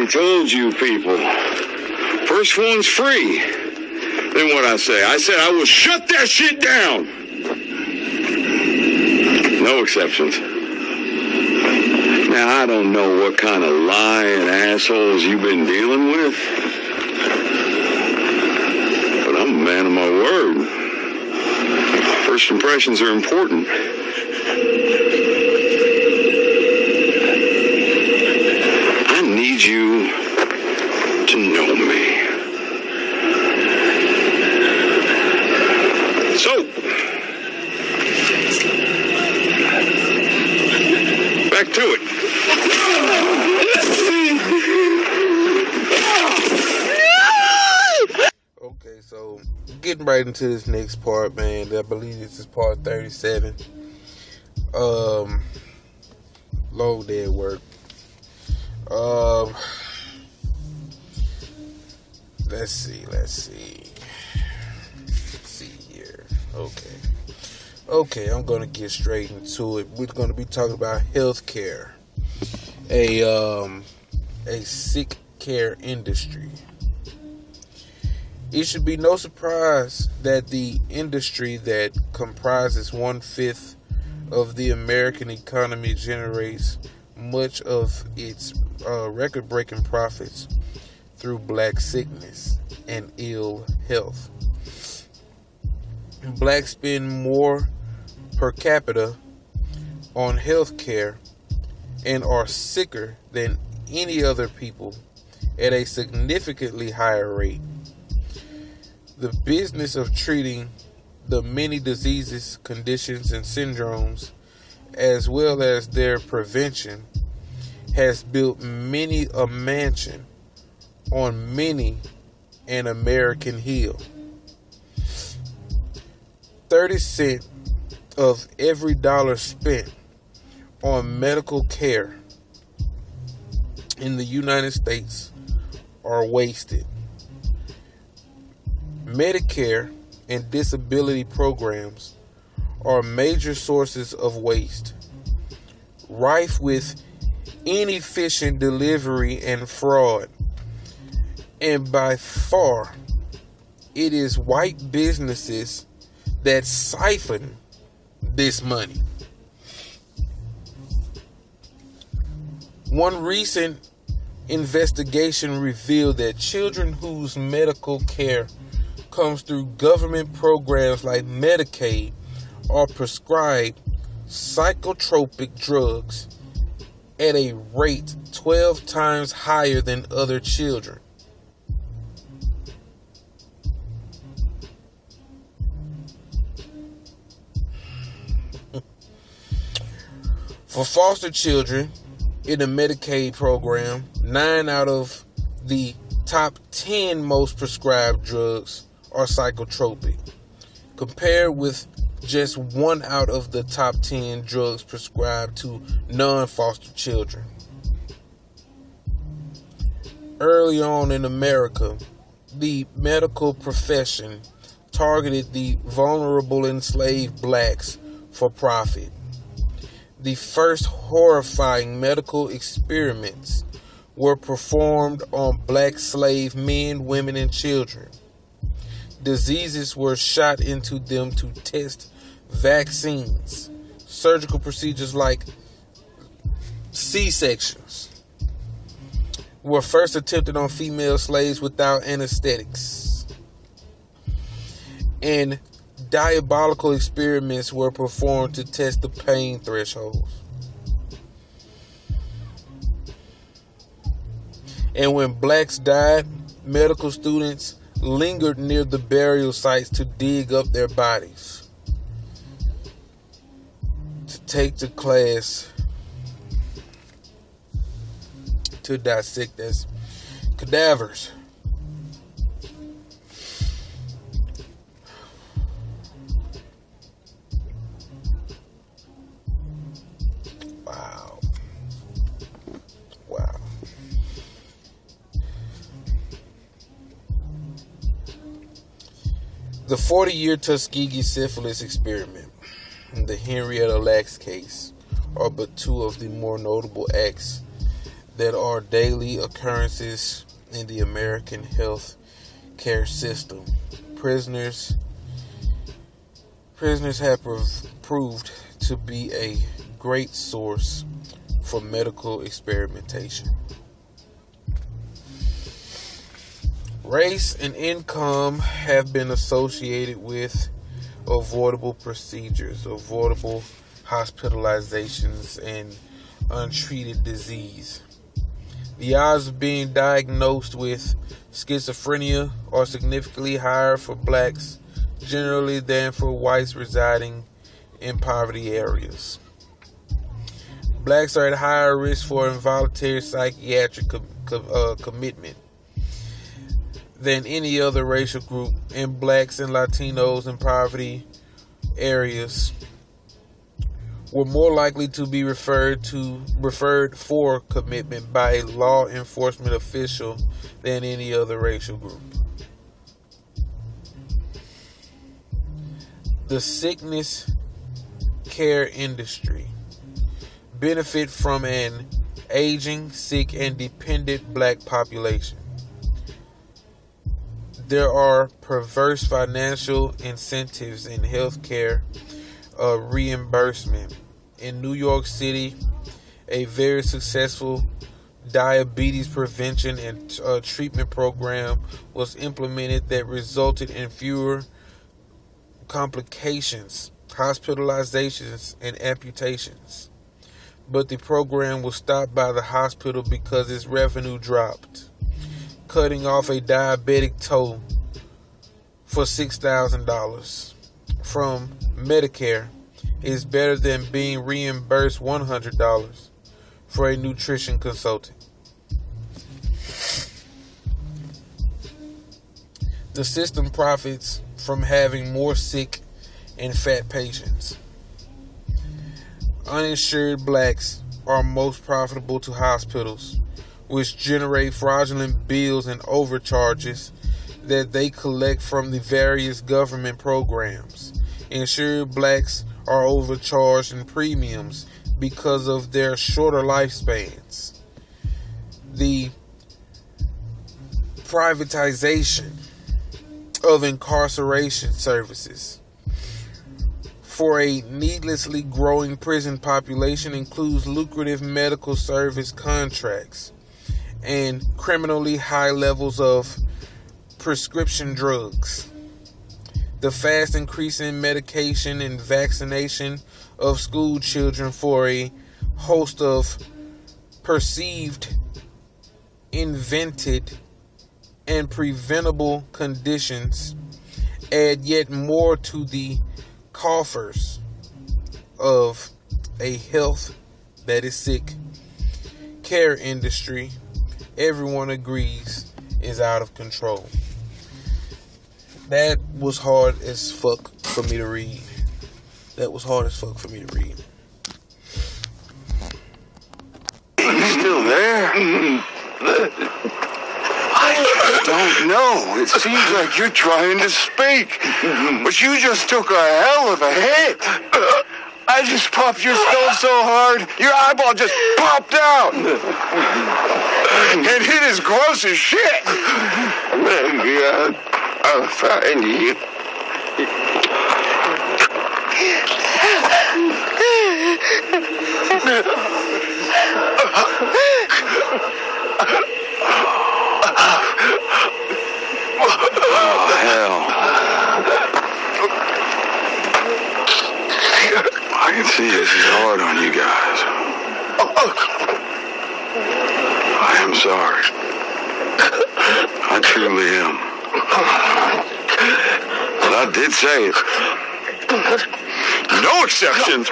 already told you people. First one's free. Then what I say? I said I will shut that shit down. No exceptions. Now, I don't know what kind of lying assholes you've been dealing with, but I'm a man of my word. First impressions are important. I need you to know me. So, back to it. Okay, so getting right into this next part, man. I believe this is part 37. Long day at work. Let's see here. Okay, I'm gonna get straight into it. We're gonna be talking about healthcare, a sick care industry. It should be no surprise that the industry that comprises 1/5 of the American economy generates much of its record-breaking profits through black sickness and ill health. Blacks spend more per capita on health care and are sicker than any other people at a significantly higher rate. The business of treating the many diseases, conditions, and syndromes, as well as their prevention, has built many a mansion on many an American hill. 30 cents of every dollar spent on medical care in the United States are wasted. Medicare and disability programs are major sources of waste, rife with inefficient delivery and fraud. And by far, it is white businesses that siphon this money. One recent investigation revealed that children whose medical care comes through government programs like Medicaid are prescribed psychotropic drugs at a rate 12 times higher than other children. For foster children in the Medicaid program, 9 out of the top 10 most prescribed drugs are psychotropic, compared with just 1 out of the top 10 drugs prescribed to non-foster children. Early on in America, the medical profession targeted the vulnerable enslaved blacks for profit. The first horrifying medical experiments were performed on black slave men, women, and children. Diseases were shot into them to test vaccines. Surgical procedures like C-sections were first attempted on female slaves without anesthetics. And diabolical experiments were performed to test the pain thresholds. And when blacks died, medical students lingered near the burial sites to dig up their bodies, to take to class to dissect as cadavers. Wow. The 40-year Tuskegee syphilis experiment and the Henrietta Lacks case are but two of the more notable acts that are daily occurrences in the American health care system. Prisoners have proved to be a great source for medical experimentation. Race and income have been associated with avoidable procedures, avoidable hospitalizations, and untreated disease. The odds of being diagnosed with schizophrenia are significantly higher for blacks generally than for whites residing in poverty areas. Blacks are at higher risk for involuntary psychiatric commitment than any other racial group, and blacks and Latinos in poverty areas were more likely to be referred for commitment by a law enforcement official than any other racial group. The sickness care industry benefit from an aging, sick, and dependent black population. There are perverse financial incentives in healthcare reimbursement. In New York City, a very successful diabetes prevention and treatment program was implemented that resulted in fewer complications, hospitalizations, and amputations. But the program was stopped by the hospital because its revenue dropped. Cutting off a diabetic toe for $6,000 from Medicare is better than being reimbursed $100 for a nutrition consultant. The system profits from having more sick and fat patients. Uninsured blacks are most profitable to hospitals, which generate fraudulent bills and overcharges that they collect from the various government programs. Insured blacks are overcharged in premiums because of their shorter lifespans. The privatization of incarceration services for a needlessly growing prison population includes lucrative medical service contracts and criminally high levels of prescription drugs. The fast increase in medication and vaccination of school children for a host of perceived, invented, and preventable conditions add yet more to the coffers of a health that is sick care industry. Everyone agrees is out of control. That was hard as fuck for me to read. Still there? I don't know. It seems like you're trying to speak, but you just took a hell of a hit. I just popped your skull so hard, your eyeball just popped out. And it is gross as shit. God, I'll find you. Oh, hell. I can see this is hard on you guys. I am sorry. I truly am. But I did say it. No exceptions.